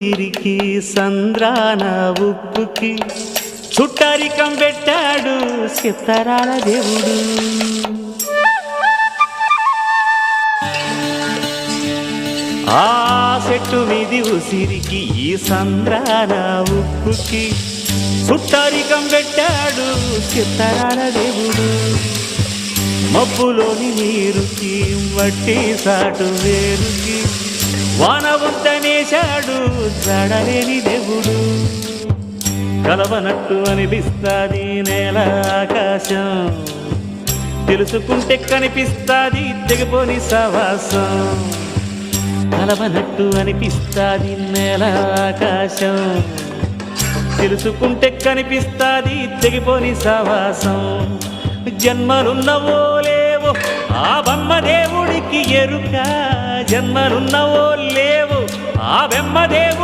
తిరిగి సంద్రాన ఉప్పుకి చుట్టరికం పెట్టాడు సిత్తరాల దేవుడు. ఆ చెట్టు మీది ఉసిరికి ఈ సంద్రాన ఉప్పుకి చుట్టరికం పెట్టాడు సిత్తరాల దేవుడు. మబ్బులోని నీరుకి వట్టి సాటు వేరుకి వాన వంతనేశాడు జడలేని దేవుడు. కలవనట్టు అనిపిస్తాది నేల ఆకాశం, తెలుసుకుంటే కనిపిస్తాది తెగిపోని సవాసం. కలవనట్టు అనిపిస్తాది నేల ఆకాశం, తెలుసుకుంటే కనిపిస్తాది తెగిపోని సవాసం. జన్మలున్నవో లేవో ఆ బొమ్మ దేవుడికి ఎరుక, జన్మలున్నవో లేవో ఆ బొమ్మ దేవుడి